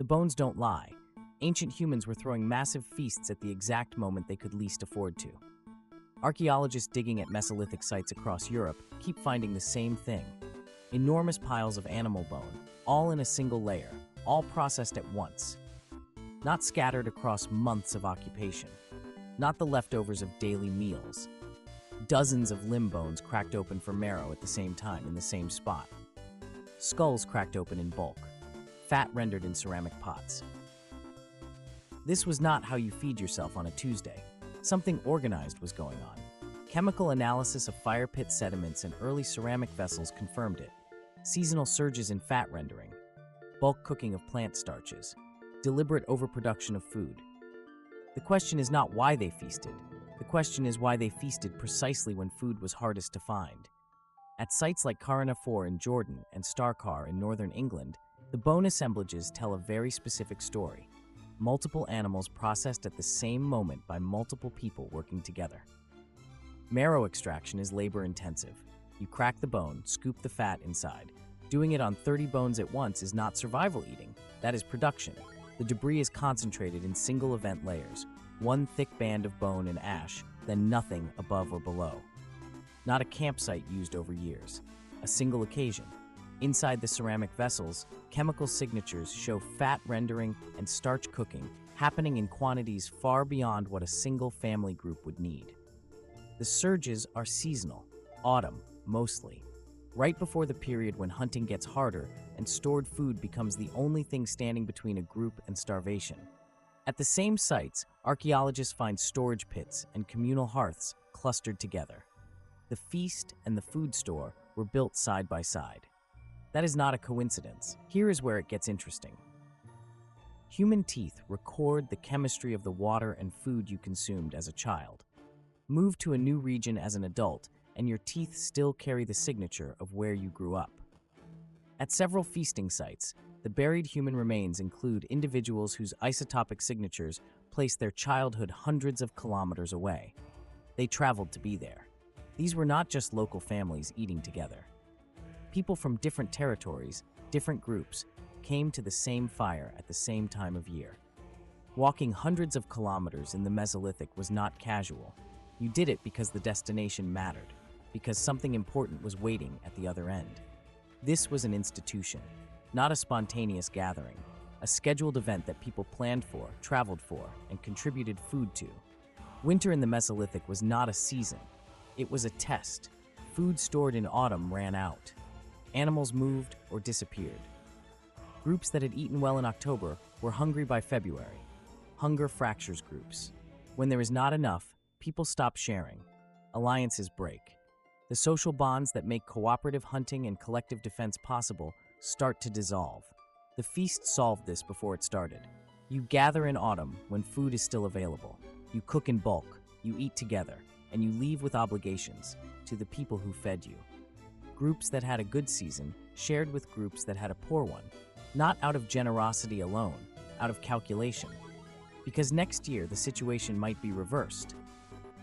bones don't lie. Ancient humans were throwing massive feasts at the exact moment they could least afford to. Archaeologists digging at Mesolithic sites across Europe keep finding the same thing. Enormous piles of animal bone, all in a single layer, all processed at once. Not scattered across months of occupation. Not the leftovers of daily meals. Dozens of limb bones cracked open for marrow at the same time in the same spot. Skulls cracked open in bulk. Fat rendered in ceramic pots. This was not how you feed yourself on a Tuesday. Something organized was going on. Chemical analysis of fire pit sediments and early ceramic vessels confirmed it. Seasonal surges in fat rendering. Bulk cooking of plant starches. Deliberate overproduction of food. The question is not why they feasted. The question is why they feasted precisely when food was hardest to find. At sites like Karana 4 in Jordan and Starkar in northern England, the bone assemblages tell a very specific story. Multiple animals processed at the same moment by multiple people working together. Marrow extraction is labor-intensive. You crack the bone, scoop the fat inside. Doing it on 30 bones at once is not survival eating, that is production. The debris is concentrated in single-event layers, one thick band of bone and ash, then nothing above or below. Not a campsite used over years, a single occasion. Inside the ceramic vessels, chemical signatures show fat rendering and starch cooking happening in quantities far beyond what a single family group would need. The surges are seasonal, autumn, mostly, right before the period when hunting gets harder and stored food becomes the only thing standing between a group and starvation. At the same sites, archaeologists find storage pits and communal hearths clustered together. The feast and the food store were built side by side. That is not a coincidence. Here is where it gets interesting. Human teeth record the chemistry of the water and food you consumed as a child. Move to a new region as an adult, and your teeth still carry the signature of where you grew up. At several feasting sites, the buried human remains include individuals whose isotopic signatures place their childhood hundreds of kilometers away. They traveled to be there. These were not just local families eating together. People from different territories, different groups, came to the same fire at the same time of year. Walking hundreds of kilometers in the Mesolithic was not casual. You did it because the destination mattered, because something important was waiting at the other end. This was an institution, not a spontaneous gathering, a scheduled event that people planned for, traveled for, and contributed food to. Winter in the Mesolithic was not a season. It was a test. Food stored in autumn ran out. Animals moved or disappeared. Groups that had eaten well in October were hungry by February. Hunger fractures groups. When there is not enough, people stop sharing. Alliances break. The social bonds that make cooperative hunting and collective defense possible start to dissolve. The feast solved this before it started. You gather in autumn when food is still available. You cook in bulk, you eat together, and you leave with obligations to the people who fed you. Groups that had a good season shared with groups that had a poor one, not out of generosity alone, out of calculation. Because next year the situation might be reversed.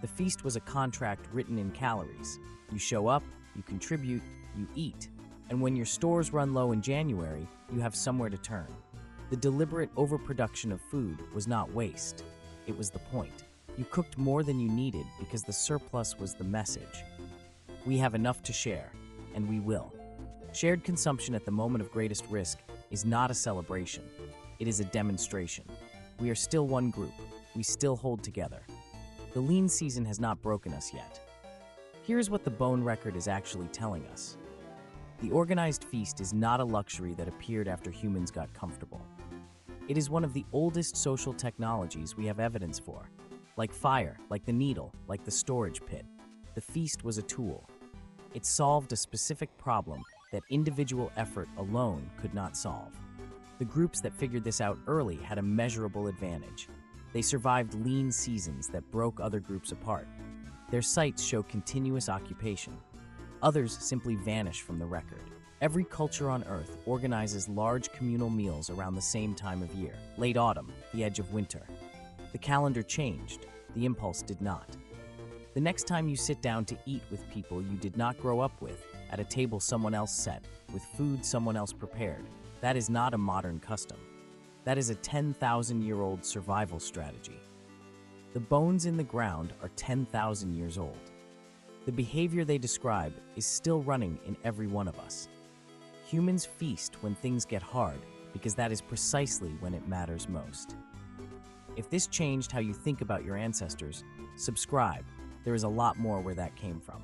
The feast was a contract written in calories. You show up, you contribute, you eat, and when your stores run low in January, you have somewhere to turn. The deliberate overproduction of food was not waste. It was the point. You cooked more than you needed because the surplus was the message. We have enough to share, and we will. Shared consumption at the moment of greatest risk is not a celebration. It is a demonstration. We are still one group. We still hold together. The lean season has not broken us yet. Here's what the bone record is actually telling us. The organized feast is not a luxury that appeared after humans got comfortable. It is one of the oldest social technologies we have evidence for. Like fire, like the needle, like the storage pit. The feast was a tool. It solved a specific problem that individual effort alone could not solve. The groups that figured this out early had a measurable advantage. They survived lean seasons that broke other groups apart. Their sites show continuous occupation. Others simply vanish from the record. Every culture on Earth organizes large communal meals around the same time of year, late autumn, the edge of winter. The calendar changed, the impulse did not. The next time you sit down to eat with people you did not grow up with, at a table someone else set, with food someone else prepared, that is not a modern custom. That is a 10,000-year-old survival strategy. The bones in the ground are 10,000 years old. The behavior they describe is still running in every one of us. Humans feast when things get hard because that is precisely when it matters most. If this changed how you think about your ancestors, subscribe. There is a lot more where that came from.